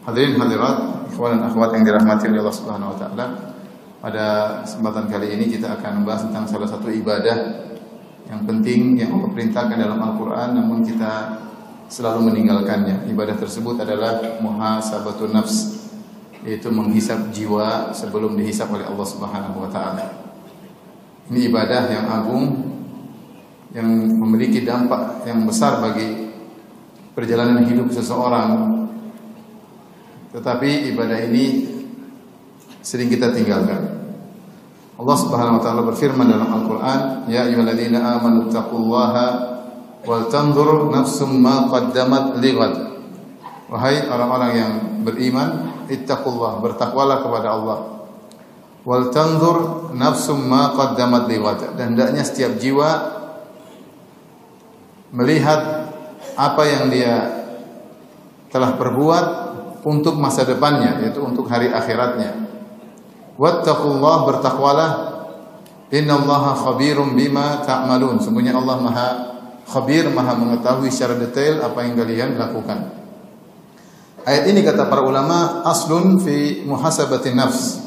Hadirin hadirat, ikhwan dan akhwat yang dirahmati oleh Allah Subhanahu wa taala. Pada kesempatan kali ini kita akan membahas tentang salah satu ibadah yang penting yang Allah perintahkan dalam Al-Qur'an namun kita selalu meninggalkannya. Ibadah tersebut adalah muhasabatun nafs, yaitu menghisap jiwa sebelum dihisap oleh Allah Subhanahu wa taala. Ini ibadah yang agung yang memiliki dampak yang besar bagi perjalanan hidup seseorang. Tetapi ibadah ini sering kita tinggalkan. Allah Subhanahu wa taala berfirman dalam Al-Qur'an, "Ya ayyuhalladzina amanu taqullaha wal tanzur nafsum ma qaddamat lighad." Wahai orang-orang yang beriman, ittaqullah, bertakwalah kepada Allah. Wal tanzur nafsum ma qaddamat lighad, dan hendaknya setiap jiwa melihat apa yang dia telah perbuat untuk masa depannya, yaitu untuk hari akhiratnya. Wattaqullah, bertakwalah. Innallaha khabirum bima ta'malun. Sungguhnya Allah Maha khabir, Maha mengetahui secara detail apa yang kalian lakukan. Ayat ini kata para ulama aslun fi muhasabatin nafs.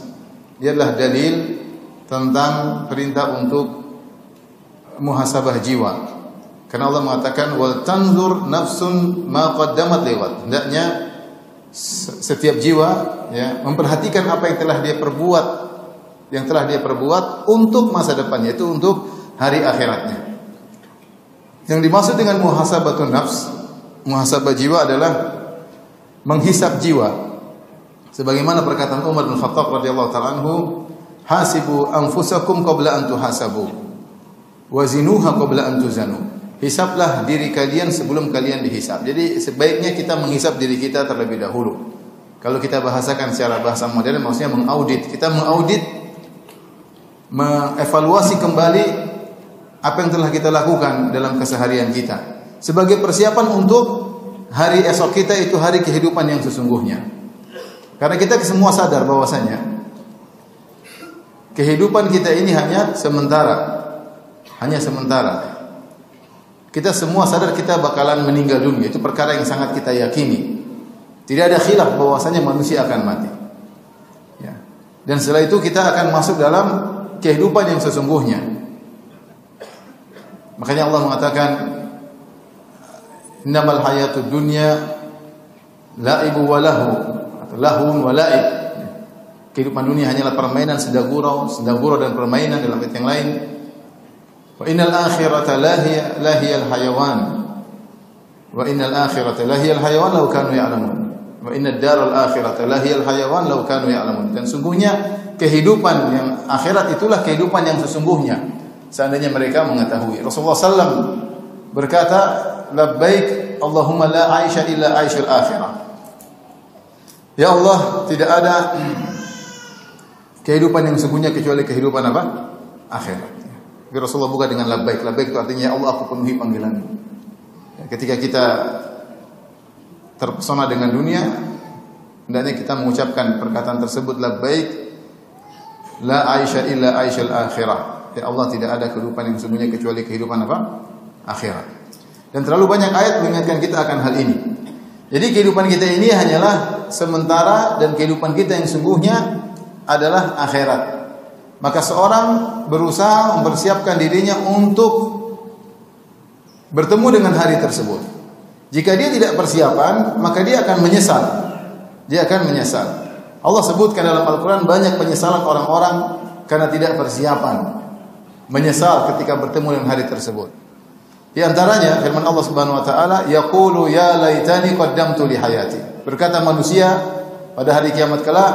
Dia adalah dalil tentang perintah untuk muhasabah jiwa. Karena Allah mengatakan wal tanzur nafsun ma qaddamat liwat. Hendaknya setiap jiwa ya memperhatikan apa yang telah dia perbuat untuk masa depan, yaitu untuk hari akhiratnya. Yang dimaksud dengan muhasabatun nafs, muhasabah jiwa adalah menghisap jiwa. Sebagaimana perkataan Umar bin Khattab radhiyallahu ta'ala anhu, "Hasibu anfusakum qabla an tuhasabu, wa zinuha qabla an tuzanu." Hisaplah diri kalian sebelum kalian dihisap. Jadi sebaiknya kita menghisap diri kita terlebih dahulu. Kalau kita bahasakan secara bahasa modern, maksudnya mengaudit. Kita mengaudit, mengevaluasi kembali apa yang telah kita lakukan dalam keseharian kita, sebagai persiapan untuk hari esok kita, itu hari kehidupan yang sesungguhnya. Karena kita semua sadar bahwasanya kehidupan kita ini hanya sementara. Kita semua sadar kita bakalan meninggal dunia. Itu perkara yang sangat kita yakini. Tidak ada khilaf bahwasanya manusia akan mati. Ya. Dan setelah itu kita akan masuk dalam kehidupan yang sesungguhnya. Makanya Allah mengatakan, "Innamal hayatud dunya la'ibu wa lahu," atau lahun wa la'ib. Kehidupan dunia hanyalah permainan, sedagurau dan permainan dalam ayat yang lain. Wa innal akhirata lahiyal hayawan. Wa innal akhirata lahiyal hayawan law kanu ya'lamun. Wa innad daral akhirata lahiyal hayawan law kanu ya'lamun. Dan sungguhnya kehidupan yang akhirat itulah kehidupan yang sesungguhnya, seandainya mereka mengetahui. Rasulullah SAW berkata, "Labbaik Allahumma la aisha illa aishul akhirah." Ya Allah, tidak ada kehidupan yang sesungguhnya kecuali kehidupan apa? Akhirat. Jadi Rasulullah buka dengan labbaik. Labbaik itu artinya, ya Allah, aku penuhi panggilanmu. Ketika kita terpesona dengan dunia, hendaknya kita mengucapkan perkataan tersebut, labbaik la aisha illa aishal akhirah. Ya Allah, tidak ada kehidupan yang sesungguhnya kecuali kehidupan apa? Akhirat. Dan terlalu banyak ayat mengingatkan kita akan hal ini. Jadi kehidupan kita ini hanyalah sementara, dan kehidupan kita yang sesungguhnya adalah akhirat. Maka seorang berusaha mempersiapkan dirinya untuk bertemu dengan hari tersebut. Jika dia tidak persiapan, maka dia akan menyesal. Allah sebutkan dalam Al-Quran banyak penyesalan orang-orang karena tidak persiapan. Menyesal ketika bertemu dengan hari tersebut. Di antaranya firman Allah Subhanahu wa taala, "Yaqulu ya laitani qaddamtu li hayati." Berkata manusia pada hari kiamat kelak,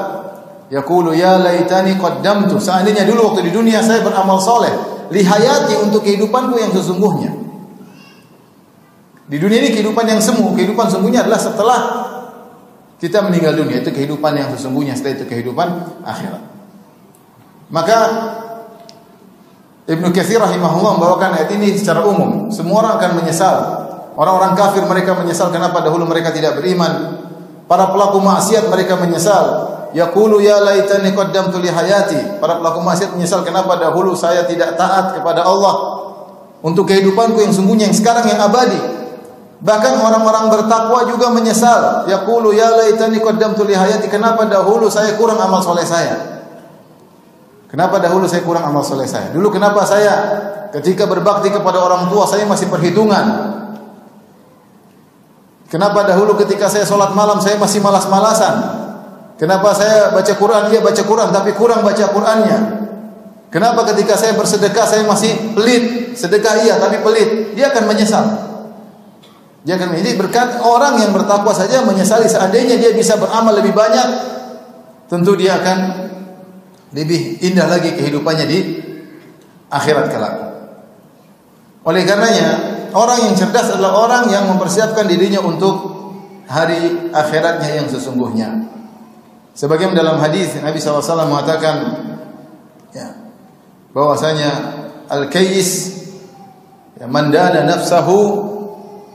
yaqulu ya laitani qaddamtu, seandainya dulu waktu di dunia saya beramal soleh, li hayati, untuk kehidupanku yang sesungguhnya. Di dunia ini kehidupan yang semu, kehidupan sesungguhnya adalah setelah kita meninggal dunia, itu kehidupan yang sesungguhnya, setelah itu kehidupan akhirat. Maka Ibnu Katsir rahimahullah membawakan ayat ini secara umum. Semua orang akan menyesal. Orang-orang kafir mereka menyesal kenapa dahulu mereka tidak beriman. Para pelaku maksiat mereka menyesal. Yaqulu ya laitani qaddamtu li hayati. Para pelaku maksiat menyesal kenapa dahulu saya tidak taat kepada Allah untuk kehidupanku yang sungguhnya, yang sekarang, yang abadi. Bahkan orang-orang bertakwa juga menyesal. Yaqulu ya laitani qaddamtu li hayati, kenapa dahulu saya kurang amal soleh saya? Kenapa dahulu saya kurang amal soleh saya? Dulu kenapa saya ketika berbakti kepada orang tua saya masih perhitungan? Kenapa dahulu ketika saya sholat malam saya masih malas-malasan? Kenapa saya baca Quran, dia baca Quran tapi kurang baca Qurannya? Kenapa ketika saya bersedekah saya masih pelit? Sedekah iya tapi pelit. Dia akan menyesal. Jadi berkat orang yang bertakwa saja menyesali. Seandainya dia bisa beramal lebih banyak, tentu dia akan lebih indah lagi kehidupannya di akhirat kelak. Oleh karenanya, orang yang cerdas adalah orang yang mempersiapkan dirinya untuk hari akhiratnya yang sesungguhnya. Sebagaimana dalam hadis Nabi SAW mengatakan, ya, bahwasanya al-kayyis man dana nafsahu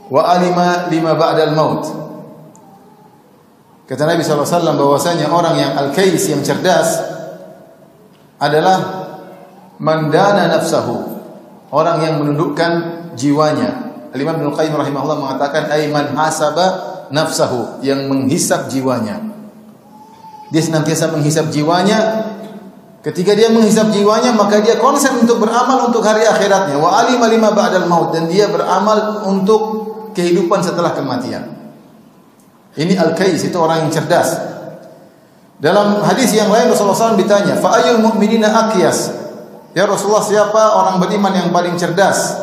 wa alima lima ba'dal maut. Kata Nabi SAW bahwasanya orang yang al-kayyis, yang cerdas, adalah man dana nafsahu, orang yang menundukkan jiwanya. Al-Imam Ibnu Qayyim rahimahullah mengatakan ay man hasaba nafsahu, yang menghisab jiwanya. Dia senantiasa menghisab jiwanya. Ketika dia menghisab jiwanya, maka dia konsen untuk beramal untuk hari akhiratnya. Wa alima lima ba'dal maut, dan dia beramal untuk kehidupan setelah kematian. Ini al-kayyis, itu orang yang cerdas. Dalam hadis yang lain Rasulullah SAW ditanya, fa ayyul mu'minina aqyas? Ya Rasulullah, siapa orang beriman yang paling cerdas?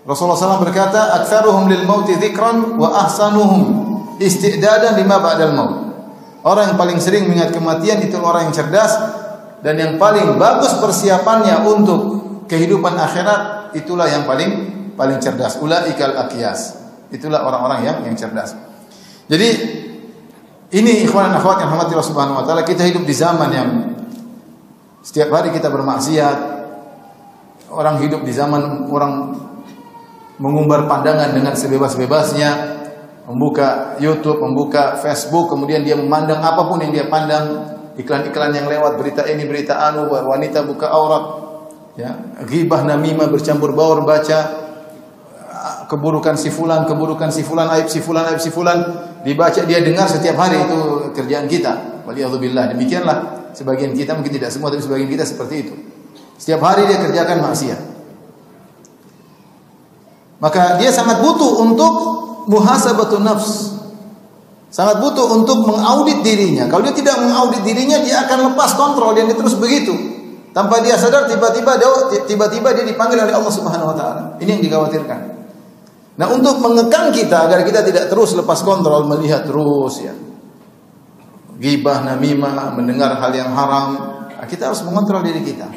Rasulullah SAW berkata, aktsaruhum lil mauti dzikran wa ahsanuhum isti'dadan lima ba'dal maut. Orang yang paling sering mengingat kematian itu orang yang cerdas, dan yang paling bagus persiapannya untuk kehidupan akhirat itulah yang paling cerdas. Ulaikal aqyas. Itulah orang-orang yang cerdas. Jadi ini ikhwan dan akhwat yang rahmati Allah Subhanahu wa taala, kita hidup di zaman yang setiap hari kita bermaksiat. Orang hidup di zaman orang mengumbar pandangan dengan sebebas-bebasnya, membuka YouTube, membuka Facebook, kemudian dia memandang apapun yang dia pandang, iklan-iklan yang lewat, berita ini, berita anu, wanita buka aurat, ya, ghibah namimah, bercampur baur, baca keburukan si fulan, aib si fulan, dibaca, dia dengar setiap hari. Itu kerjaan kita. Waliyadzubillah. Demikianlah sebagian kita, mungkin tidak semua, tapi sebagian kita seperti itu. Setiap hari dia kerjakan maksiat. Maka dia sangat butuh untuk muhasabatun nafs. Sangat butuh untuk mengaudit dirinya. Kalau dia tidak mengaudit dirinya, dia akan lepas kontrol, dan dia terus begitu. Tanpa dia sadar, tiba-tiba dia dipanggil oleh Allah Subhanahu wa taala. Ini yang dikhawatirkan. Nah, untuk mengekang kita agar kita tidak terus lepas kontrol, melihat terus, ya, ghibah, namimah, mendengar hal yang haram, kita harus mengontrol diri kita.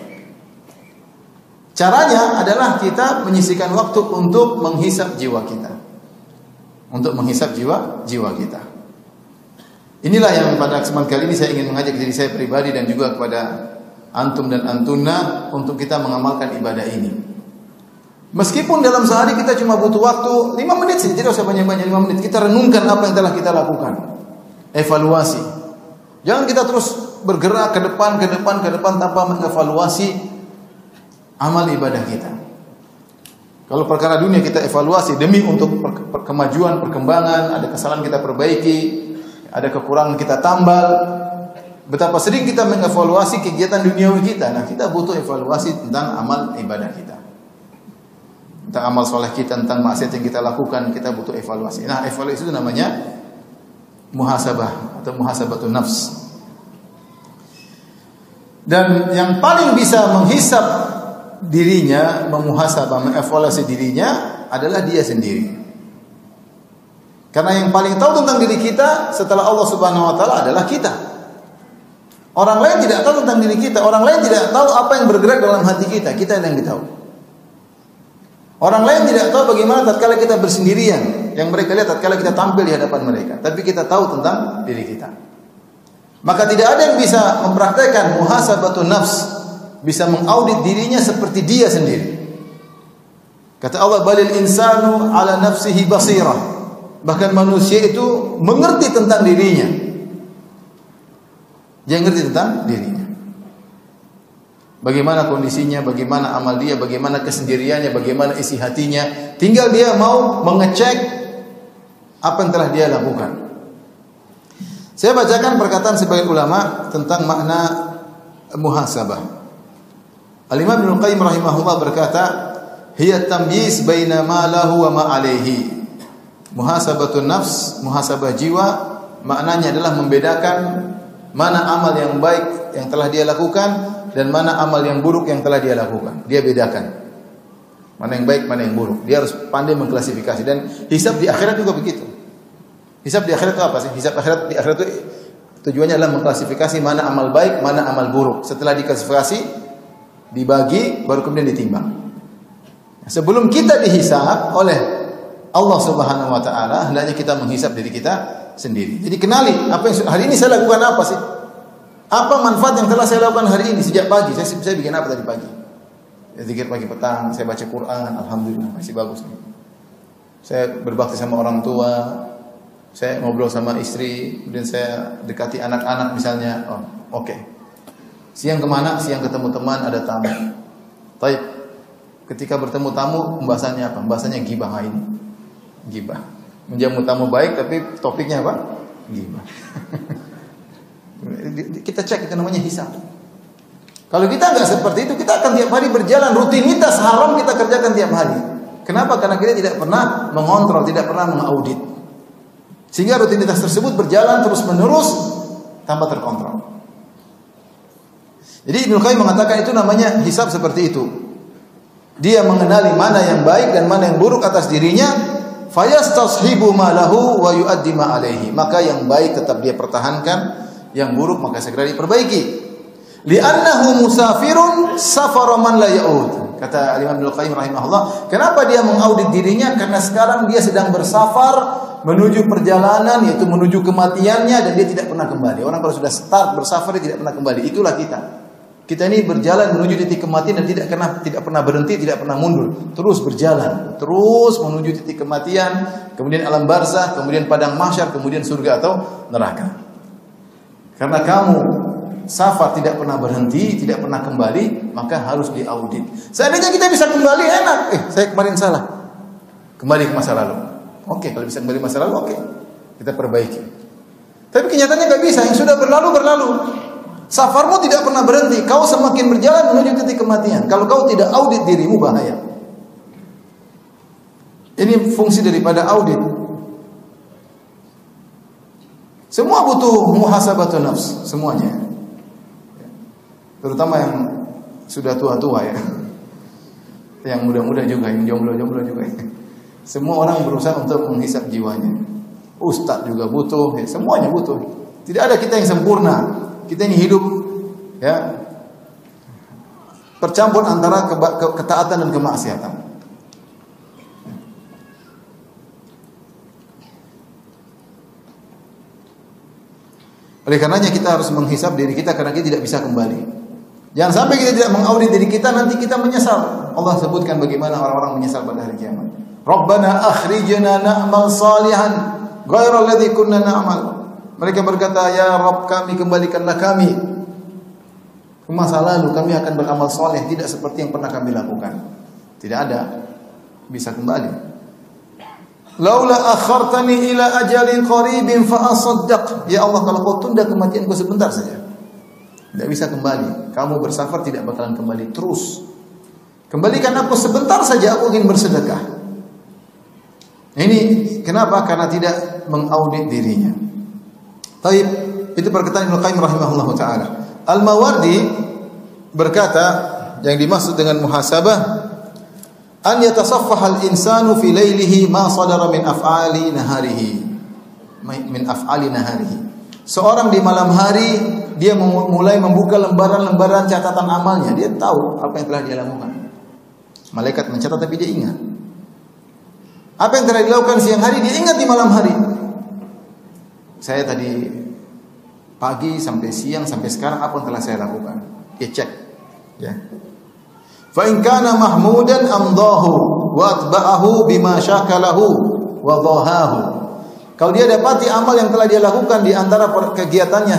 Caranya adalah kita menyisihkan waktu untuk menghisab jiwa kita. Untuk menghisab jiwa kita. Inilah yang pada kesempatan kali ini saya ingin mengajak diri saya pribadi dan juga kepada antum dan antuna untuk kita mengamalkan ibadah ini. Meskipun dalam sehari kita cuma butuh waktu 5 menit saja, tidak usah banyak-banyak, 5 menit. Kita renungkan apa yang telah kita lakukan. Evaluasi. Jangan kita terus bergerak ke depan tanpa mengevaluasi amal ibadah kita. Kalau perkara dunia kita evaluasi demi untuk kemajuan, perkembangan, ada kesalahan kita perbaiki, ada kekurangan kita tambal. Betapa sering kita mengevaluasi kegiatan duniawi kita. Nah, kita butuh evaluasi tentang amal ibadah kita. Tentang amal soleh kita, tentang maksiat yang kita lakukan, kita butuh evaluasi. Nah, evaluasi itu namanya muhasabah atau muhasabatun nafs. Dan yang paling bisa menghisab dirinya, memuhasabah, mengevaluasi dirinya adalah dia sendiri. Karena yang paling tahu tentang diri kita setelah Allah Subhanahu wa taala adalah kita. Orang lain tidak tahu tentang diri kita, orang lain tidak tahu apa yang bergerak dalam hati kita, kita yang tahu. Orang lain tidak tahu bagaimana tatkala kita bersendirian, yang mereka lihat tatkala kita tampil di hadapan mereka, tapi kita tahu tentang diri kita. Maka tidak ada yang bisa mempraktekkan muhasabatun nafs, bisa mengaudit dirinya seperti dia sendiri. Kata Allah, balil insanu ala nafsihi basirah. Bahkan manusia itu mengerti tentang dirinya. Dia mengerti tentang dirinya. bagaimana kondisinya, bagaimana amal dia, bagaimana kesendiriannya, bagaimana isi hatinya. Tinggal dia mau mengecek apa yang telah dia lakukan. Saya bacakan perkataan sebagian ulama tentang makna muhasabah. Al-Imam Ibnu Qayyim rahimahullah berkata, hiya tamyiz baina ma lahu wa ma alaihi. Muhasabatun nafs, muhasabah jiwa, maknanya adalah membedakan mana amal yang baik yang telah dia lakukan dan mana amal yang buruk yang telah dia lakukan. Dia bedakan mana yang baik, mana yang buruk. Dia harus pandai mengklasifikasi. Dan hisab di akhirat juga begitu. Hisab di akhirat itu apa sih? Hisab di akhirat itu tujuannya adalah mengklasifikasi mana amal baik, mana amal buruk. Setelah diklasifikasi, dibagi, baru kemudian ditimbang. Sebelum kita dihisab oleh Allah Subhanahu wa taala, hendaknya kita menghisab diri kita sendiri. Jadi kenali apa yang hari ini saya lakukan apa sih? Apa manfaat yang telah saya lakukan hari ini sejak pagi? Saya bikin apa tadi pagi? Ya, zikir pagi petang, saya baca Quran, alhamdulillah masih bagus. Saya berbakti sama orang tua, saya ngobrol sama istri, kemudian saya dekati anak-anak misalnya. Oh, oke. Siang kemana? Siang ketemu teman, ada tamu. Baik. Ketika bertemu tamu, pembahasannya apa? Pembahasannya gibah ini. Gibah. Menjamu tamu baik tapi topiknya apa? Gibah. Kita cek, itu namanya hisab. Kalau kita enggak seperti itu, kita akan tiap hari berjalan, rutinitas haram kita kerjakan tiap hari. Kenapa? Karena kita tidak pernah mengontrol, tidak pernah mengaudit. Sehingga rutinitas tersebut berjalan terus-menerus tanpa terkontrol. Jadi Ibnu Qayyim mengatakan itu namanya hisab seperti itu. Dia mengenali mana yang baik dan mana yang buruk atas dirinya. Fayastashibu ma lahu wa yuaddi ma alaihi. Maka yang baik tetap dia pertahankan, yang buruk maka segera diperbaiki. Li'annahu musafirun safara man la ya'ud. Kata Imam Ibnu Qayyim rahimahullah, kenapa dia mengaudit dirinya? Karena sekarang dia sedang bersafar menuju perjalanan, yaitu menuju kematiannya, dan dia tidak pernah kembali. Orang kalau sudah start bersafar dia tidak pernah kembali. Itulah kita. Kita ini berjalan menuju titik kematian dan tidak pernah berhenti, tidak pernah mundur. Terus berjalan, terus menuju titik kematian, kemudian alam barzah, kemudian padang mahsyar, kemudian surga atau neraka. Karena kamu safar tidak pernah berhenti, tidak pernah kembali, maka harus diaudit. Seandainya kita bisa kembali, enak. Saya kemarin salah. Kembali ke masa lalu. Oke, kalau bisa kembali ke masa lalu, oke. Kita perbaiki. Tapi kenyataannya nggak bisa. Yang sudah berlalu, berlalu. Safarmu tidak pernah berhenti. Kau semakin berjalan menuju titik kematian. Kalau kau tidak audit dirimu, bahaya. Ini fungsi daripada audit. Semua butuh muhasabatun nafs, semuanya. Terutama yang sudah tua-tua ya. Yang muda-muda juga, yang jomblo-jomblo juga. Semua orang berusaha untuk menghisap jiwanya. Ustadz juga butuh, ya, semuanya butuh. Tidak ada kita yang sempurna. Kita ini hidup ya tercampur antara ketaatan dan kemaksiatan. Oleh karenanya kita harus menghisap diri kita karena kita tidak bisa kembali. Jangan sampai kita tidak mengaudit diri kita, nanti kita menyesal. Allah sebutkan bagaimana orang-orang menyesal pada hari kiamat. Rabbana akhrijna na'mal salihan ghairal ladzi kunna na'mal. Mereka berkata, ya Rabb kami, kembalikanlah kami ke masa lalu, kami akan beramal soleh, tidak seperti yang pernah kami lakukan. Tidak ada bisa kembali. Laula akhartani ila ajalin qaribin fa asaddaq. Ya Allah, kalau kau tunda kematianku sebentar saja, tidak bisa kembali. Kamu bersafar tidak bakalan kembali terus. Kembalikan aku sebentar saja, aku ingin bersedekah. Ini kenapa? Karena tidak mengaudit dirinya. Taib, itu perkataan Ibnu Qayyim rahimahullah taala. Al-Mawardi berkata, yang dimaksud dengan muhasabah, an yatasaffaha al-insanu fi lailihi ma sadara min af'ali naharihi. Min af'ali naharihi. Seorang di malam hari dia mulai membuka lembaran-lembaran catatan amalnya. Dia tahu apa yang telah dia lakukan. Malaikat mencatat tapi dia ingat. Apa yang telah dilakukan siang hari dia ingat di malam hari. Saya tadi pagi sampai siang sampai sekarang apa yang telah saya lakukan? Dia cek. Ya. Fa in kana mahmudan amdahu wa atba'ahu bima syakalahu wa dhahahu. Kalau dia dapati amal yang telah dia lakukan di antara kegiatannya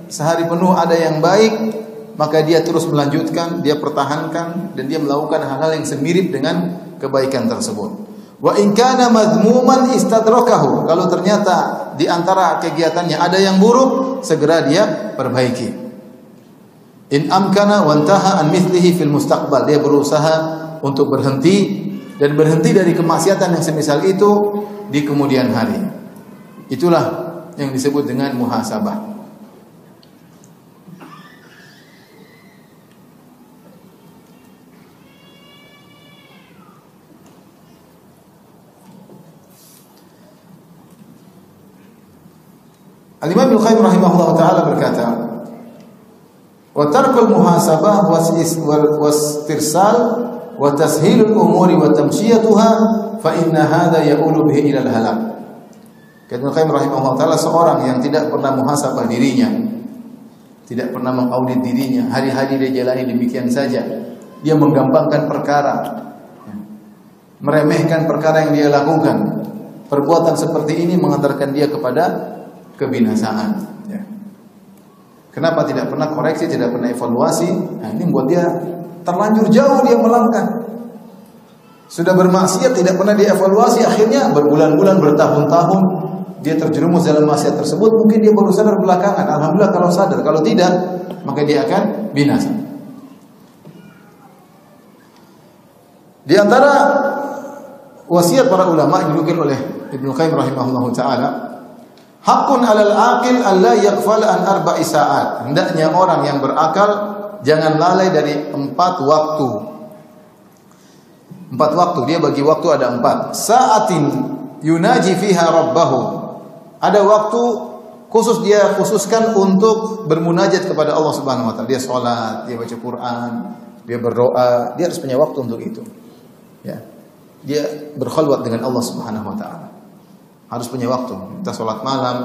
sehari penuh ada yang baik, maka dia terus melanjutkan, dia pertahankan dan dia melakukan hal-hal yang semirip dengan kebaikan tersebut. Wa in kana madhmuman istadrakahu. Kalau ternyata di antara kegiatannya ada yang buruk, segera dia perbaiki. In amkana wantaha an mithlihi fil mustaqbal. Dia berusaha untuk berhenti dari kemaksiatan yang semisal itu di kemudian hari. Itulah yang disebut dengan muhasabah. Al-Imam Ibnu Qayyim rahimahullah taala berkata, "Wa tarkul muhasabah wastirsal wa tashilul umuri wa tamshiyatuha fa inna hadha yaqulu bihi ila al-halak." Ibnu Qayyim rahimahullah taala seorang yang tidak pernah muhasabah dirinya, tidak pernah mengaudit dirinya, hari-hari dia jalani demikian saja. Dia menggampangkan perkara, meremehkan perkara yang dia lakukan. Perbuatan seperti ini mengantarkan dia kepada kebinasaan. Ya. Kenapa tidak pernah koreksi, tidak pernah evaluasi? Nah, ini membuat dia terlanjur jauh dia melangkah. Sudah bermaksiat tidak pernah dievaluasi, akhirnya berbulan-bulan, bertahun-tahun dia terjerumus dalam maksiat tersebut. Mungkin dia baru sadar belakangan. Alhamdulillah kalau sadar. Kalau tidak, maka dia akan binasa. Di antara wasiat para ulama yang dinukil oleh Ibnu Qayyim rahimahullahu taala, hakun 'alal aqil alla yaghfal an arba'i sa'at. Hendaknya orang yang berakal jangan lalai dari 4 waktu. 4 waktu, dia bagi waktu ada 4. Sa'atin yunaji fiha rabbahu. Ada waktu khusus dia khususkan untuk bermunajat kepada Allah Subhanahu wa taala. Dia salat, dia baca Quran, dia berdoa, dia harus punya waktu untuk itu. Ya. Dia berkhalwat dengan Allah Subhanahu wa taala. Harus punya waktu, entah sholat malam,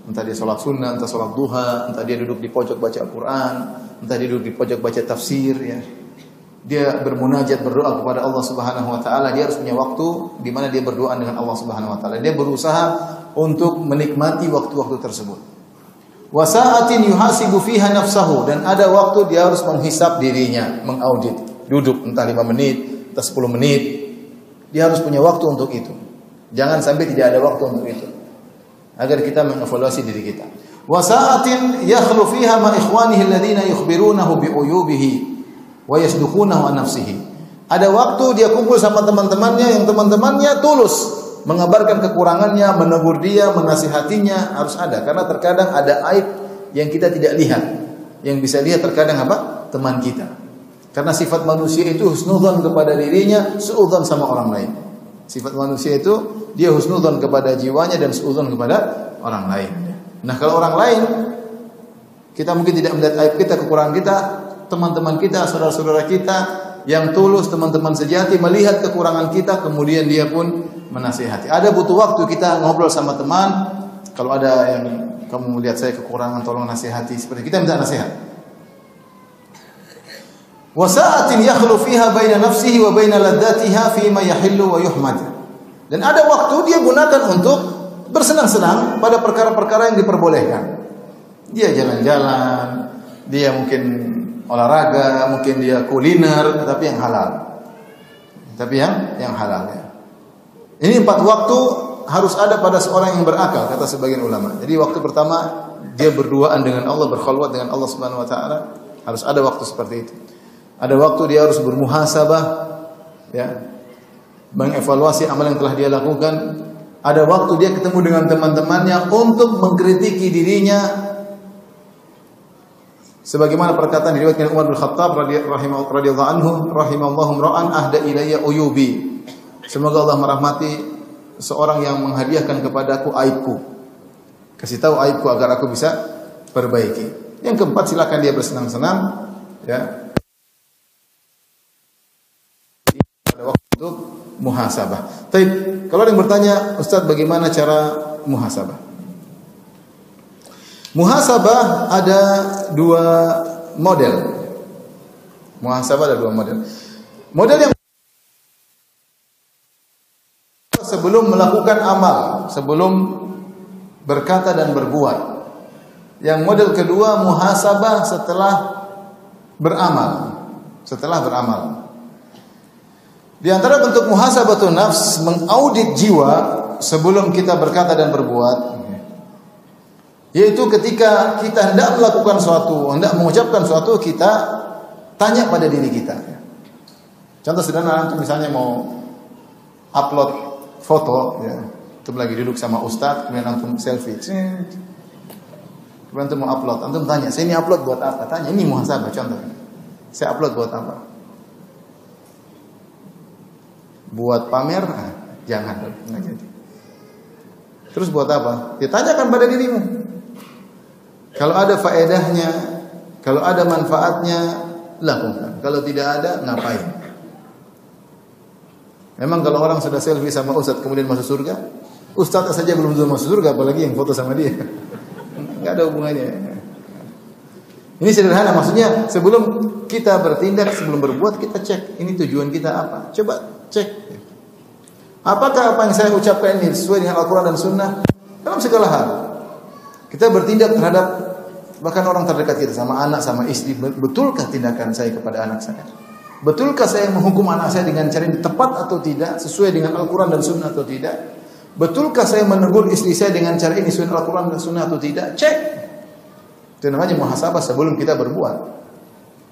entah dia sholat sunnah, entah sholat duha, entah dia duduk di pojok baca Al-Quran, entah dia duduk di pojok baca tafsir, ya. Dia bermunajat, berdoa kepada Allah Subhanahu wa taala. Dia harus punya waktu di mana dia berdoa dengan Allah Subhanahu wa taala. Dia berusaha untuk menikmati waktu-waktu tersebut. Wa sa'atin yuhasibu fiha nafsahu, dan ada waktu dia harus menghisab dirinya, mengaudit. Duduk entah 5 menit, entah 10 menit. Dia harus punya waktu untuk itu. Jangan sampai tidak ada waktu untuk itu. Agar kita mengevaluasi diri kita. Wa sa'atin yakhlu fiha ma ikhwanihi alladhina yukhbirunahu bi uyubihi wa yasduqunahu an nafsihi. Ada waktu dia kumpul sama teman-temannya yang teman-temannya tulus mengabarkan kekurangannya, menegur dia, menasihatinya, harus ada karena terkadang ada aib yang kita tidak lihat. Yang bisa lihat terkadang apa? Teman kita. Karena sifat manusia itu husnudzon kepada dirinya, suudzon sama orang lain. Sifat manusia itu dia husnudzon kepada jiwanya dan suudzon kepada orang lain. Nah, kalau orang lain kita mungkin tidak melihat aib kita, kekurangan kita, teman-teman kita, saudara-saudara kita yang tulus, teman-teman sejati melihat kekurangan kita, kemudian dia pun menasihati. Ada butuh waktu kita ngobrol sama teman, kalau ada yang kamu melihat saya kekurangan tolong nasihati, seperti kita minta nasihat. Wa sa'atin yakhlu fiha baina nafsihi wa baina ladzatiha fi ma yahillu wa yuhmad. Dan ada waktu dia gunakan untuk bersenang-senang pada perkara-perkara yang diperbolehkan. Dia jalan-jalan, dia mungkin olahraga, mungkin dia kuliner, tapi yang halal. Tapi yang halal ya. Ini 4 waktu harus ada pada seorang yang berakal, kata sebagian ulama. Jadi waktu pertama dia berduaan dengan Allah, berkhalwat dengan Allah Subhanahu wa taala, harus ada waktu seperti itu. Ada waktu dia harus bermuhasabah, ya, mengevaluasi amal yang telah dia lakukan. Ada waktu dia ketemu dengan teman-temannya untuk mengkritiki dirinya. Sebagaimana perkataan diriwayatkan Umar bin Khattab radhiyallahu anhu, rahimallahu ra'an ahda ilayya uyubi. Semoga Allah merahmati seorang yang menghadiahkan kepadaku aibku. Kasih tahu aibku agar aku bisa perbaiki. Yang keempat, silakan dia bersenang-senang, ya. Untuk muhasabah. Baik, kalau ada yang bertanya, Ustaz bagaimana cara muhasabah? Muhasabah ada 2 model. Muhasabah ada 2 model. Model yang sebelum melakukan amal, sebelum berkata dan berbuat. Yang model kedua muhasabah setelah beramal. Setelah beramal. Di antara bentuk muhasabatun nafs, mengaudit jiwa sebelum kita berkata dan berbuat, yaitu ketika kita hendak melakukan suatu, hendak mengucapkan suatu, kita tanya pada diri kita. Contoh sederhana, antum misalnya mau upload foto, ya, antum lagi duduk sama ustaz, kemudian antum selfie, kemudian antum mau upload, antum tanya, saya ini upload buat apa? Tanya, ini muhasabah contoh. Saya upload buat apa? Buat pamer? Nah, jangan, nggak jadi. Terus buat apa? Ditanyakan pada dirimu. Kalau ada faedahnya, kalau ada manfaatnya, lakukan. Kalau tidak ada, ngapain? Memang kalau orang sudah selfie sama ustaz kemudian masuk surga, ustaz saja belum tentu masuk surga, apalagi yang foto sama dia. Nggak ada hubungannya. Ini sederhana, maksudnya sebelum kita bertindak, sebelum berbuat, kita cek ini tujuan kita apa. Coba cek. Apakah apa yang saya ucapkan ini sesuai dengan Al-Quran dan Sunnah? Dalam segala hal. Kita bertindak terhadap bahkan orang terdekat kita, sama anak, sama istri. Betulkah tindakan saya kepada anak saya? Betulkah saya menghukum anak saya dengan cara yang tepat atau tidak, sesuai dengan Al-Quran dan Sunnah atau tidak? Betulkah saya menegur istri saya dengan cara ini sesuai dengan Al-Quran dan Sunnah atau tidak? Cek. Itu namanya muhasabah sebelum kita berbuat.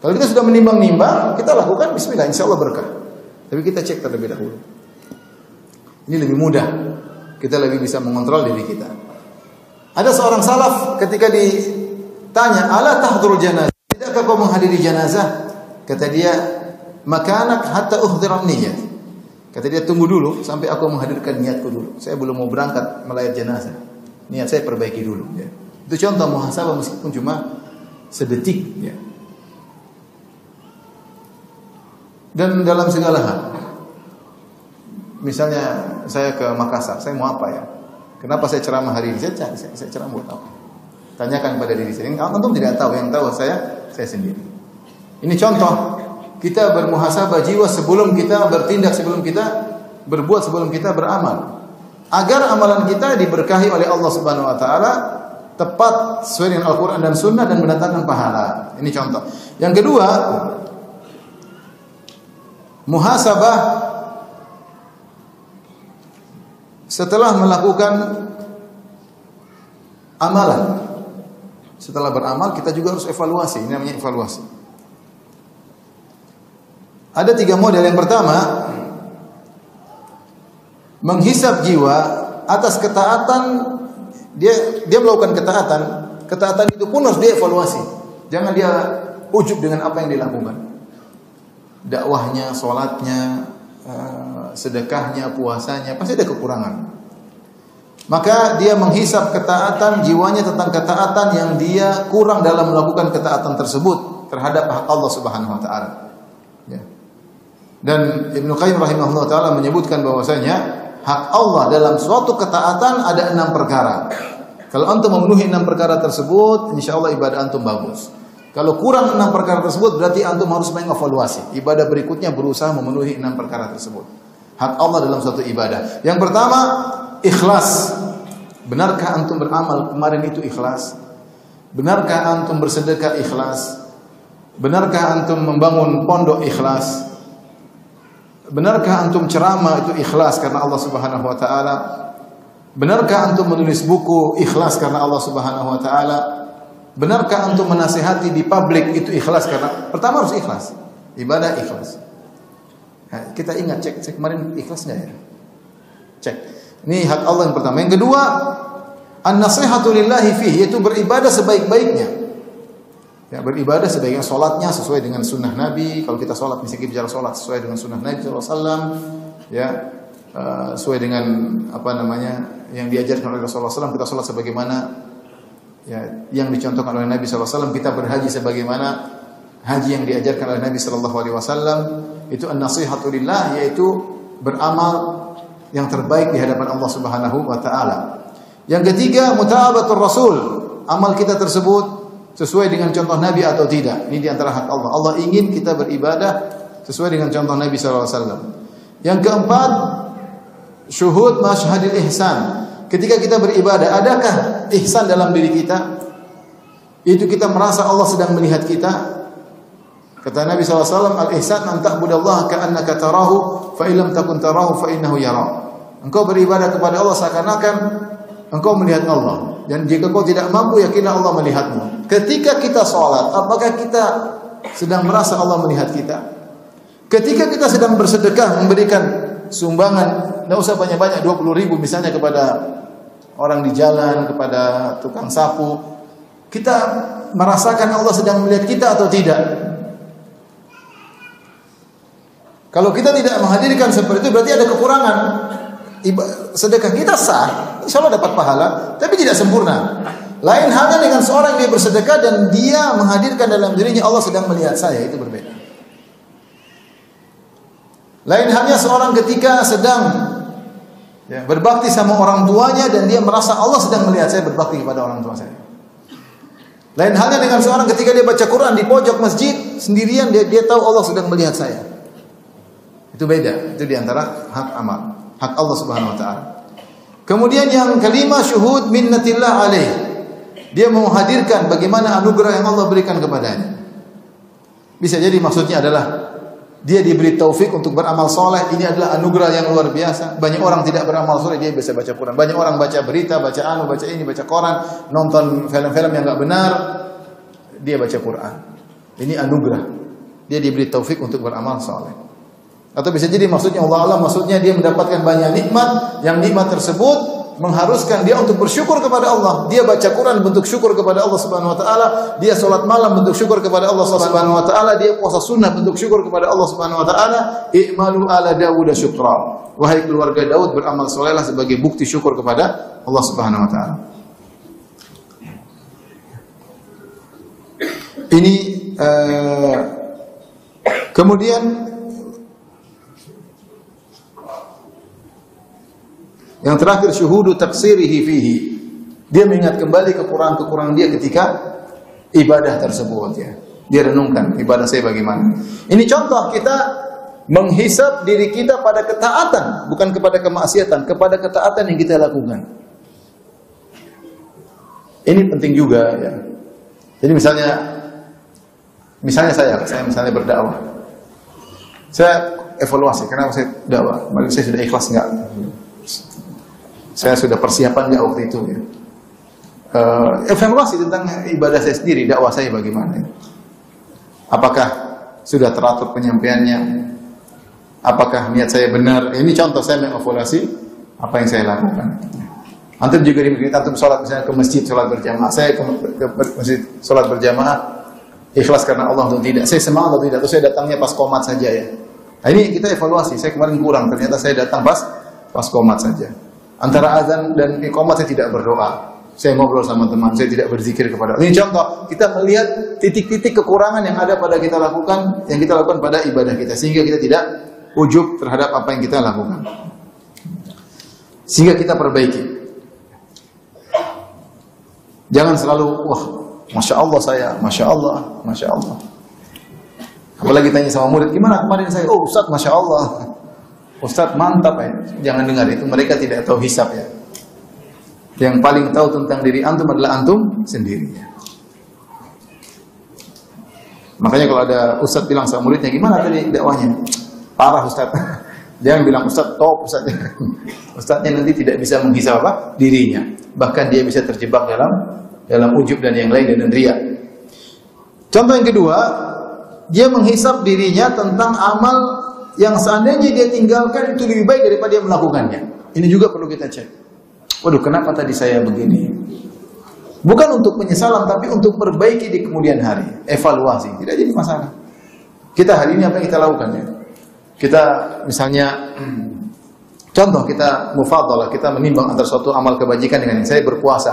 Kalau kita sudah menimbang-nimbang, kita lakukan bismillah, insya Allah berkah. Tapi kita cek terlebih dahulu. Ini lebih mudah. Kita lebih bisa mengontrol diri kita. Ada seorang salaf ketika ditanya, "Ala tahdhurul janazah?" Tidakkah kau menghadiri janazah? Kata dia, "Makanak hatta uhdhiran niyyah." Kata dia, tunggu dulu sampai aku menghadirkan niatku dulu. Saya belum mau berangkat melayat jenazah. Niat saya perbaiki dulu, ya. Itu contoh muhasabah meskipun cuma sedetik, ya. Dan dalam segala hal. Misalnya saya ke Makassar, saya mau apa ya? Kenapa saya ceramah hari ini? Saya ceramah buat apa? Tanyakan pada diri saya. Antum tidak tahu, yang tahu saya sendiri. Ini contoh kita bermuhasabah jiwa sebelum kita bertindak, sebelum kita berbuat, sebelum kita beramal. Agar amalan kita diberkahi oleh Allah Subhanahu wa taala, tepat sesuai dengan Al-Quran dan Sunnah dan mendatangkan pahala. Ini contoh. Yang kedua, muhasabah setelah melakukan amalan. Setelah beramal kita juga harus evaluasi. Ini namanya evaluasi. Ada 3 model. Yang pertama, menghisab jiwa atas ketaatan. Dia melakukan ketaatan itu pun harus dievaluasi. Jangan dia ujub dengan apa yang dilakukan. Dakwahnya, sholatnya, sedekahnya, puasanya, pasti ada kekurangan. Maka dia menghisab ketaatan jiwanya tentang ketaatan yang dia kurang dalam melakukan ketaatan tersebut terhadap hak Allah Subhanahu wa taala. Ya. Dan Ibnu Qayyim rahimahullah taala menyebutkan bahwasanya hak Allah dalam suatu ketaatan ada 6 perkara. Kalau antum memenuhi 6 perkara tersebut, insyaallah ibadah antum bagus. Kalau kurang 6 perkara tersebut, berarti antum harus mengevaluasi. Ibadah berikutnya berusaha memenuhi 6 perkara tersebut. Hak Allah dalam suatu ibadah. Yang pertama, ikhlas. Benarkah antum beramal kemarin itu ikhlas? Benarkah antum bersedekah ikhlas? Benarkah antum membangun pondok ikhlas? Benarkah antum ceramah itu ikhlas karena Allah Subhanahu wa taala? Benarkah antum menulis buku ikhlas karena Allah Subhanahu wa taala? Benarkah antum menasihati di publik itu ikhlas karena pertama harus ikhlas. Ibadah ikhlas. Nah, kita ingat cek kemarin ikhlas enggak ya? Cek. Ini hak Allah yang pertama. Yang kedua, an-nasihatu lillahi fihi, yaitu beribadah sebaik-baiknya. Ya, beribadah sebaiknya salatnya sesuai dengan sunnah Nabi. Kalau kita salat, misalnya kita bicara salat sesuai dengan sunnah Nabi SAW, ya, sesuai dengan apa namanya yang diajarkan oleh Rasulullah SAW. Kita salat sebagaimana ya, yang dicontohkan oleh Nabi SAW. Kita berhaji sebagaimana haji yang diajarkan oleh Nabi SAW. Itu an-nasihatu lillah, yaitu beramal yang terbaik di hadapan Allah Subhanahu wa taala. Yang ketiga, muta'abatur Rasul. Amal kita tersebut sesuai dengan contoh Nabi atau tidak. Ini di antara hak Allah. Allah ingin kita beribadah sesuai dengan contoh Nabi sallallahu alaihi wasallam. Yang keempat, syuhud masyhadil ihsan. Ketika kita beribadah, adakah ihsan dalam diri kita? Itu kita merasa Allah sedang melihat kita. Kata Nabi SAW, al-ihsan an ta'budallaha ka'annaka tarahu, fa illam takun tarahu fa innahu yara. Engkau beribadah kepada Allah seakan-akan engkau melihat Allah. Dan jika kau tidak mampu, yakinlah Allah melihatmu. Ketika kita sholat, apakah kita sedang merasa Allah melihat kita? Ketika kita sedang bersedekah, memberikan sumbangan, tidak usah banyak-banyak, 20.000 misalnya kepada orang di jalan, kepada tukang sapu, kita merasakan Allah sedang melihat kita atau tidak? Kalau kita tidak menghadirkan seperti itu, berarti ada kekurangan. Sedekah kita sah, insya Allah dapat pahala, tapi tidak sempurna. Lain halnya dengan seorang yang bersedekah dan dia menghadirkan dalam dirinya Allah sedang melihat saya, itu berbeda. Lain halnya seorang ketika sedang berbakti sama orang tuanya dan dia merasa Allah sedang melihat saya berbakti kepada orang tua saya. Lain halnya dengan seorang ketika dia baca Quran di pojok masjid sendirian, dia tahu Allah sedang melihat saya. Itu beda, itu diantara hak amal, hak Allah Subhanahu Wa Taala. Kemudian yang kelima, syuhud minnatillah alaih. Dia menghadirkan bagaimana anugerah yang Allah berikan kepadanya. Bisa jadi maksudnya adalah dia diberi taufik untuk beramal soleh. Ini adalah anugerah yang luar biasa. Banyak orang tidak beramal soleh, dia bisa baca Quran. Banyak orang baca berita, baca baca ini, baca koran, nonton film-film yang enggak benar, dia baca Quran. Ini anugerah. Dia diberi taufik untuk beramal soleh. Atau bisa jadi maksudnya Allah maksudnya dia mendapatkan banyak nikmat, yang nikmat tersebut mengharuskan dia untuk bersyukur kepada Allah. Dia baca Quran bentuk syukur kepada Allah Subhanahu Wa Taala. Dia sholat malam bentuk syukur kepada Allah Subhanahu Wa Taala. Dia puasa sunnah bentuk syukur kepada Allah Subhanahu Wa Taala. I'malu ala Dawud syukra. Wahai keluarga Daud, beramal solehlah sebagai bukti syukur kepada Allah Subhanahu Wa Taala. Ini kemudian yang terakhir, syuhudu taksirihi fihi. Dia mengingat kembali kekurangan-kekurangan dia ketika ibadah tersebut, ya. Dia renungkan ibadah saya bagaimana. Ini contoh kita menghisab diri kita pada ketaatan, bukan kepada kemaksiatan, kepada ketaatan yang kita lakukan. Ini penting juga, ya. Jadi misalnya saya misalnya berdakwah. Saya evaluasi kenapa saya dakwah. Saya sudah ikhlas enggak? Saya sudah persiapan nggak waktu itu, ya. Evaluasi tentang ibadah saya sendiri, dakwah saya bagaimana, ya. Apakah sudah teratur penyampaiannya? Apakah niat saya benar? Ini contoh saya mengevaluasi apa yang saya lakukan. Antum juga di antum sholat misalnya ke masjid sholat berjamaah, saya ke masjid sholat berjamaah ikhlas karena Allah atau tidak? Saya semangat atau tidak? Atau saya datangnya pas qomat saja, ya? Nah, ini kita evaluasi. Saya kemarin kurang, ternyata saya datang pas qomat saja. Antara azan dan iqamat saya tidak berdoa. Saya ngobrol sama teman, saya tidak berzikir kepada Allah. Ini contoh, kita melihat titik-titik kekurangan yang ada pada kita lakukan, yang kita lakukan pada ibadah kita, sehingga kita tidak ujub terhadap apa yang kita lakukan. Sehingga kita perbaiki. Jangan selalu, wah, Masya Allah saya, Masya Allah, Masya Allah. Apalagi tanya sama murid, gimana kemarin saya? Oh Ustaz, Masya Allah. Ustaz mantap, ya. Jangan dengar itu, mereka tidak tahu hisab, ya. Yang paling tahu tentang diri antum adalah antum sendiri, ya. Makanya kalau ada Ustaz bilang sama muridnya, gimana tadi dakwahnya? Parah Ustaz. Dia bilang Ustaz top Ustaz. Ustaznya nanti tidak bisa menghisab apa? Dirinya. Bahkan dia bisa terjebak dalam ujub dan yang lain dan riya. Contoh yang kedua, dia menghisab dirinya tentang amal yang seandainya dia tinggalkan itu lebih baik daripada dia melakukannya. Ini juga perlu kita cek. Waduh, kenapa tadi saya begini? Bukan untuk penyesalan, tapi untuk perbaiki di kemudian hari. Evaluasi, tidak jadi masalah. Kita hari ini apa yang kita lakukan, ya? Kita misalnya, contoh kita mufadhalah, kita menimbang antara suatu amal kebajikan dengan yang saya berpuasa.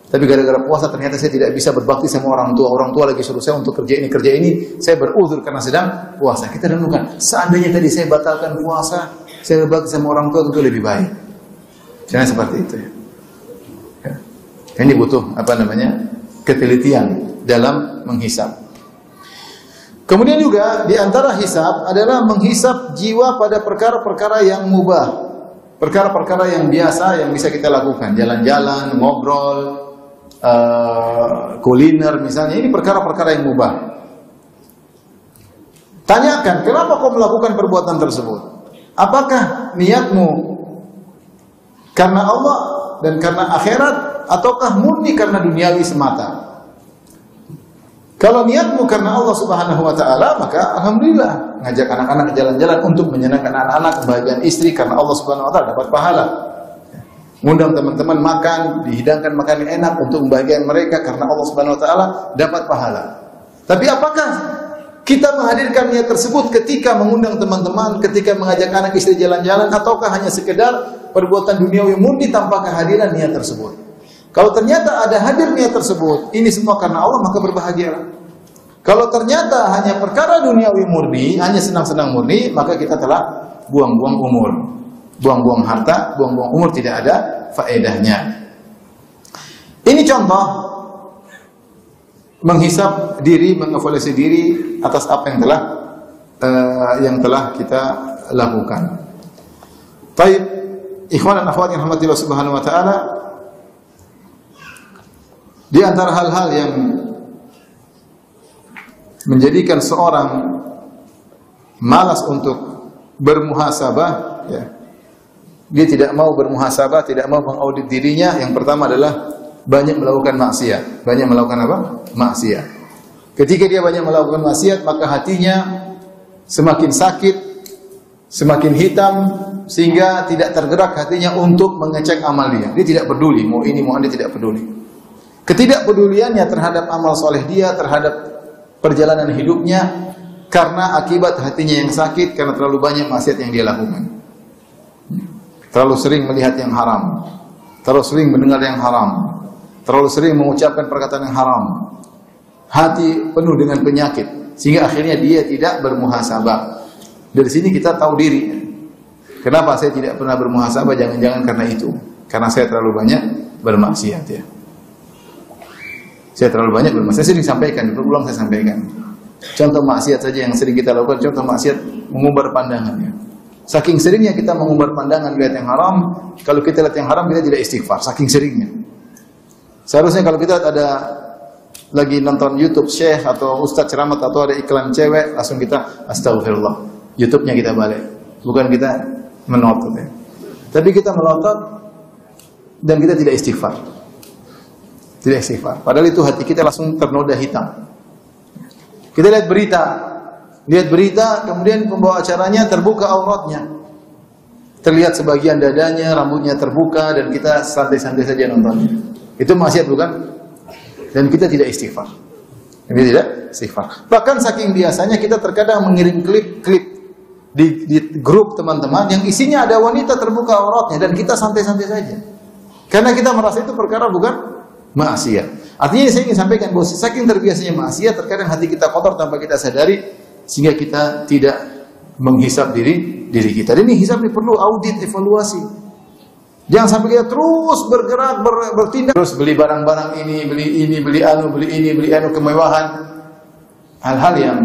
Tapi gara-gara puasa ternyata saya tidak bisa berbakti sama orang tua. Orang tua lagi suruh saya untuk kerja ini. Saya beruzur karena sedang puasa. Kita renungkan, seandainya tadi saya batalkan puasa, saya berbakti sama orang tua tentu lebih baik. Jangan seperti itu, ya. Ini butuh ketelitian dalam menghisab. Kemudian juga di antara hisab adalah menghisab jiwa pada perkara-perkara yang mubah. Perkara-perkara yang biasa yang bisa kita lakukan, jalan-jalan, ngobrol, kuliner misalnya, ini perkara-perkara yang mubah. Tanyakan, kenapa kau melakukan perbuatan tersebut? Apakah niatmu karena Allah dan karena akhirat, ataukah murni karena duniawi semata? Kalau niatmu karena Allah Subhanahu wa taala, maka alhamdulillah, ngajak anak-anak jalan-jalan untuk menyenangkan anak-anak, kebahagiaan istri karena Allah Subhanahu wa taala, dapat pahala. Ngundang teman-teman makan, dihidangkan makanan enak untuk membahagiakan mereka karena Allah Subhanahu wa taala, dapat pahala. Tapi apakah kita menghadirkan niat tersebut ketika mengundang teman-teman, ketika mengajak anak istri jalan-jalan, ataukah hanya sekedar perbuatan duniawi murni tanpa kehadiran niat tersebut? Kalau ternyata ada hadir niat tersebut, ini semua karena Allah, maka berbahagialah. Kalau ternyata hanya perkara duniawi murni, hanya senang-senang murni, maka kita telah buang-buang umur. Buang-buang harta, buang-buang umur, tidak ada faedahnya. Ini contoh menghisab diri, mengevaluasi diri atas apa yang telah kita lakukan. Baik, ikhwan dan akhwat yang rahmatillah subhanahu wa ta'ala, di antara hal-hal yang menjadikan seorang malas untuk bermuhasabah, ya, dia tidak mau bermuhasabah, tidak mau mengaudit dirinya. Yang pertama adalah banyak melakukan maksiat. Banyak melakukan apa? Maksiat. Ketika dia banyak melakukan maksiat, maka hatinya semakin sakit, semakin hitam, sehingga tidak tergerak hatinya untuk mengecek amal dia. Dia tidak peduli, mau ini mau dia tidak peduli. Ketidakpeduliannya terhadap amal soleh dia, terhadap perjalanan hidupnya, karena akibat hatinya yang sakit, karena terlalu banyak maksiat yang dia lakukan. Terlalu sering melihat yang haram, terlalu sering mendengar yang haram, terlalu sering mengucapkan perkataan yang haram. Hati penuh dengan penyakit, sehingga akhirnya dia tidak bermuhasabah. Dari sini kita tahu diri. Kenapa saya tidak pernah bermuhasabah? Jangan-jangan karena itu. Karena saya terlalu banyak bermaksiat, ya. Saya terlalu banyak bermaksiat. Saya sering sampaikan, berulang saya sampaikan. Contoh maksiat saja yang sering kita lakukan, contoh maksiat mengumbar pandangannya. Saking seringnya kita mengumbar pandangan lihat yang haram, kalau kita lihat yang haram kita tidak istighfar, saking seringnya. Seharusnya kalau kita ada lagi nonton YouTube Syekh atau Ustadz ceramah atau ada iklan cewek, langsung kita astagfirullah, YouTube-nya kita balik. Bukan kita melotot, ya. Tapi kita melotot dan kita tidak istighfar. Tidak istighfar. Padahal itu hati kita langsung ternoda hitam. Kita lihat berita, kemudian pembawa acaranya terbuka auratnya. Terlihat sebagian dadanya, rambutnya terbuka, dan kita santai-santai saja nontonnya. Itu maksiat bukan? Dan kita tidak istighfar. Kita tidak istighfar. Bahkan saking biasanya kita terkadang mengirim klip di grup teman-teman yang isinya ada wanita terbuka auratnya, dan kita santai-santai saja. Karena kita merasa itu perkara bukan maksiat. Artinya saya ingin sampaikan bahwa saking terbiasanya maksiat, terkadang hati kita kotor tanpa kita sadari, sehingga kita tidak menghisap diri kita. Dan ini hisap ini perlu audit, evaluasi. Jangan sampai kita terus bergerak, bertindak, terus beli barang-barang ini, beli anu, kemewahan. Hal-hal yang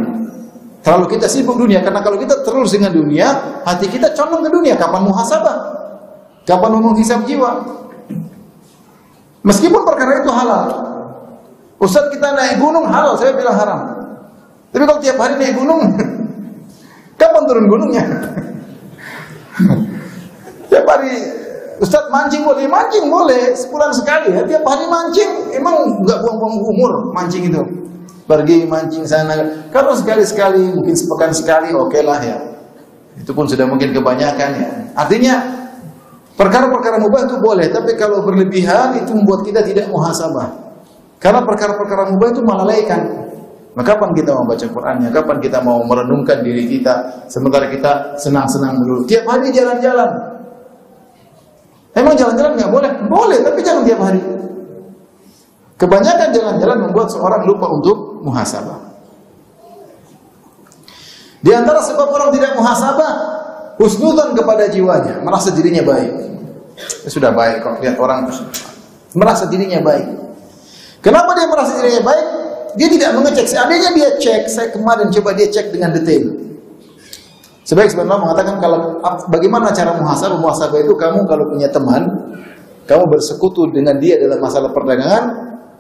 terlalu kita sibuk dunia. Karena kalau kita terus dengan dunia, hati kita condong ke dunia. Kapan muhasabah? Kapan menghisap jiwa? Meskipun perkara itu halal. Ustaz, kita naik gunung halal, saya bilang haram. Tapi kalau tiap hari naik gunung, kapan turun gunungnya? Tiap hari, Ustaz mancing boleh, sebulan sekali ya. Tiap hari mancing, emang nggak buang-buang umur mancing itu. Pergi mancing sana. Kalau sekali-sekali, mungkin sepekan sekali, oke lah ya. Itu pun sudah mungkin kebanyakan ya. Artinya, perkara-perkara mubah itu boleh, tapi kalau berlebihan itu membuat kita tidak muhasabah. Karena perkara-perkara mubah itu melalaikan. Maka kapan kita mau baca Qur'annya? Kapan kita mau merenungkan diri kita? Sementara kita senang-senang dulu. Tiap hari jalan-jalan. Emang jalan-jalan nggak boleh? Boleh, tapi jangan tiap hari. Kebanyakan jalan-jalan membuat seorang lupa untuk muhasabah. Di antara sebab orang tidak muhasabah, husnudzon kepada jiwanya, merasa dirinya baik. Sudah baik kok, lihat orang merasa dirinya baik. Kenapa dia merasa dirinya baik? Dia tidak mengecek. Seandainya dia cek, saya kemarin coba dia cek dengan detail. Sebenarnya mengatakan kalau bagaimana cara muhasabah? Muhasabah itu kamu kalau punya teman, kamu bersekutu dengan dia dalam masalah perdagangan,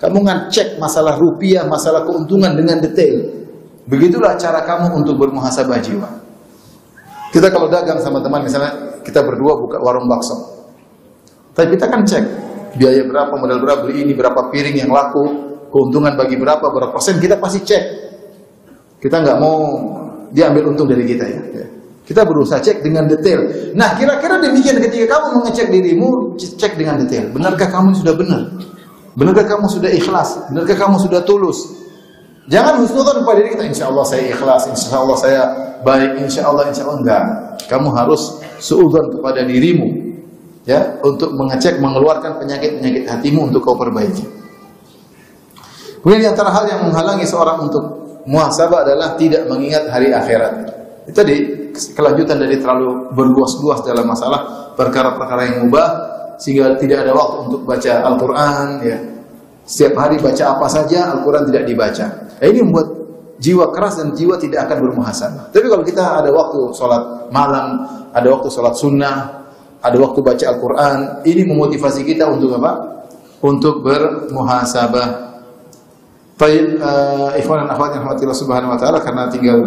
kamu ngecek masalah rupiah, masalah keuntungan dengan detail. Begitulah cara kamu untuk bermuhasabah jiwa. Kita kalau dagang sama teman, misalnya kita berdua buka warung bakso. Tapi kita kan cek biaya berapa, modal berapa, beli ini berapa piring yang laku, keuntungan bagi berapa persen, kita pasti cek. Kita nggak mau dia ambil untung dari kita ya. Kita berusaha cek dengan detail. Nah, kira-kira demikian ketika kamu mengecek dirimu, cek dengan detail. Benarkah kamu sudah benar? Benarkah kamu sudah ikhlas? Benarkah kamu sudah tulus? Jangan husnudzon pada diri kita, insya Allah saya ikhlas, insya Allah saya baik, insya Allah enggak. Kamu harus suudzon kepada dirimu, ya, untuk mengecek, mengeluarkan penyakit-penyakit hatimu untuk kau perbaiki. Kemudian di antara hal yang menghalangi seorang untuk muhasabah adalah tidak mengingat hari akhirat. Itu tadi kelanjutan dari terlalu berluas-luas dalam masalah perkara-perkara yang mubah, sehingga tidak ada waktu untuk baca Al-Quran, ya. Setiap hari baca apa saja, Al-Quran tidak dibaca. Ini membuat jiwa keras dan jiwa tidak akan bermuhasabah. Tapi kalau kita ada waktu sholat malam, ada waktu sholat sunnah, ada waktu baca Al-Quran, ini memotivasi kita untuk apa? Untuk bermuhasabah. Baik, ikhwan dan akhwat yang rahmatillah subhanahu wa ta'ala, karena tinggal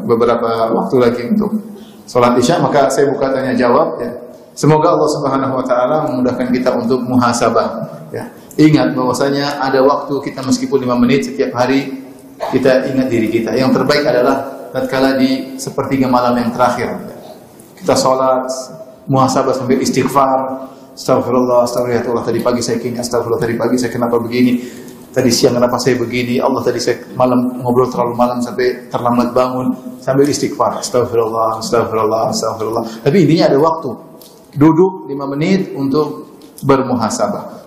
beberapa waktu lagi untuk sholat isya, maka saya buka tanya jawab, ya. Semoga Allah subhanahu wa ta'ala memudahkan kita untuk muhasabah, ya. Ingat bahwasanya ada waktu kita meskipun 5 menit setiap hari, kita ingat diri kita. Yang terbaik adalah tatkala di sepertiga malam yang terakhir, ya. Kita sholat, muhasabah sambil istighfar. Astagfirullah, astagfirullah, tadi pagi saya gini, astagfirullah, tadi pagi saya kenapa begini, tadi siang kenapa saya begini, Allah tadi saya malam ngobrol terlalu malam sampai terlambat bangun, sambil istighfar. Astagfirullah, astagfirullah, astagfirullah. Tapi intinya ada waktu. Duduk 5 menit untuk bermuhasabah.